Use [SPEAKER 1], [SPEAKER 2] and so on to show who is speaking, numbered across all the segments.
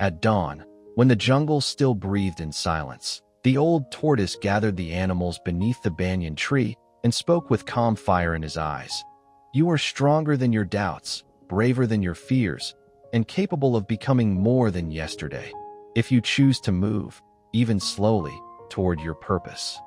[SPEAKER 1] At dawn, when the jungle still breathed in silence, the old tortoise gathered the animals beneath the banyan tree and spoke with calm fire in his eyes. "You are stronger than your doubts, braver than your fears, and capable of becoming more than yesterday, if you choose to move, even slowly, toward your purpose."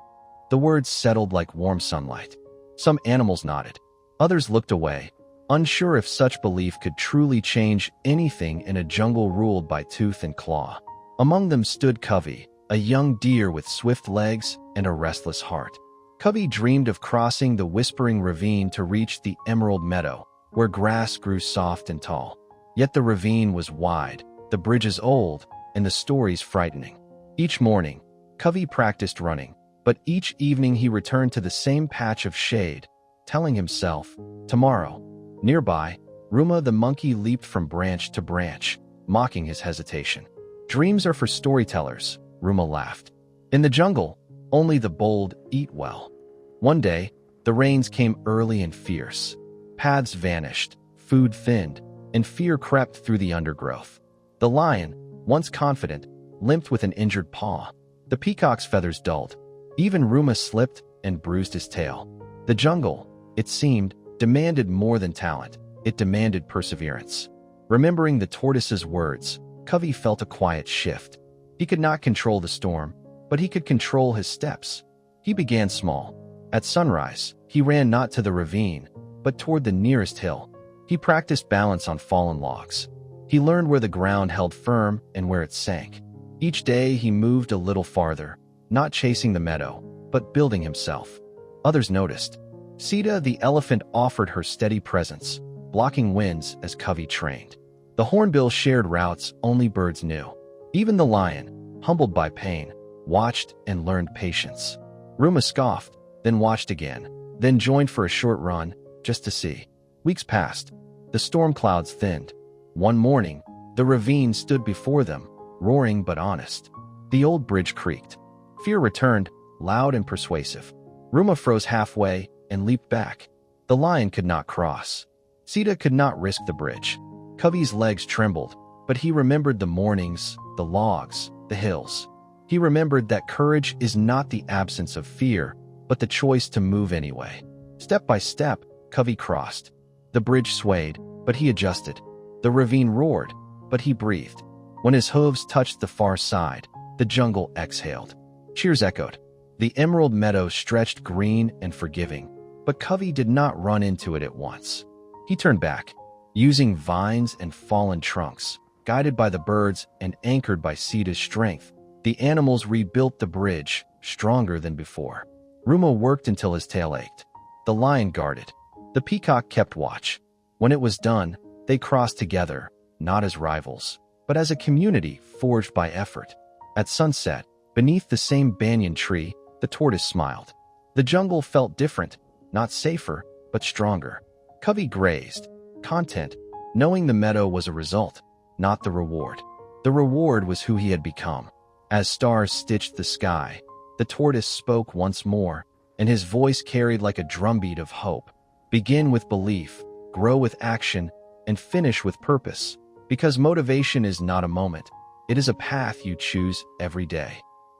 [SPEAKER 1] The words settled like warm sunlight. Some animals nodded. Others looked away, unsure if such belief could truly change anything in a jungle ruled by tooth and claw. Among them stood Covey, a young deer with swift legs and a restless heart. Covey dreamed of crossing the whispering ravine to reach the emerald meadow, where grass grew soft and tall. Yet the ravine was wide, the bridges old, and the stories frightening. Each morning, Covey practiced running, but each evening he returned to the same patch of shade, telling himself, "Tomorrow." Nearby, Ruma the monkey leaped from branch to branch, mocking his hesitation. "Dreams are for storytellers," Ruma laughed. "In the jungle, only the bold eat well." One day, the rains came early and fierce. Paths vanished, food thinned, and fear crept through the undergrowth. The lion, once confident, limped with an injured paw. The peacock's feathers dulled. Even Ruma slipped and bruised his tail. The jungle, it seemed, demanded more than talent. It demanded perseverance. Remembering the tortoise's words, Covey felt a quiet shift. He could not control the storm, but he could control his steps. He began small. At sunrise, he ran not to the ravine, but toward the nearest hill. He practiced balance on fallen logs. He learned where the ground held firm and where it sank. Each day he moved a little farther, not chasing the meadow, but building himself. Others noticed. Sita the elephant offered her steady presence, blocking winds as Covey trained. The hornbill shared routes only birds knew. Even the lion, humbled by pain, watched and learned patience. Ruma scoffed, then watched again, then joined for a short run, just to see. Weeks passed. The storm clouds thinned. One morning, the ravine stood before them, roaring but honest. The old bridge creaked. Fear returned, loud and persuasive. Ruma froze halfway and leaped back. The lion could not cross. Sita could not risk the bridge. Covey's legs trembled, but he remembered the mornings, the logs, the hills. He remembered that courage is not the absence of fear, but the choice to move anyway. Step by step, Covey crossed. The bridge swayed, but he adjusted. The ravine roared, but he breathed. When his hooves touched the far side, the jungle exhaled. Cheers echoed. The emerald meadow stretched green and forgiving, but Covey did not run into it at once. He turned back, using vines and fallen trunks. Guided by the birds and anchored by Sita's strength, the animals rebuilt the bridge, stronger than before. Ruma worked until his tail ached. The lion guarded. The peacock kept watch. When it was done, they crossed together, not as rivals, but as a community forged by effort. At sunset, beneath the same banyan tree, the tortoise smiled. The jungle felt different, not safer, but stronger. Covey grazed, content, knowing the meadow was a result, not the reward. The reward was who he had become. As stars stitched the sky, the tortoise spoke once more, and his voice carried like a drumbeat of hope. Begin with belief, grow with action, and finish with purpose. Because motivation is not a moment, it is a path you choose every day.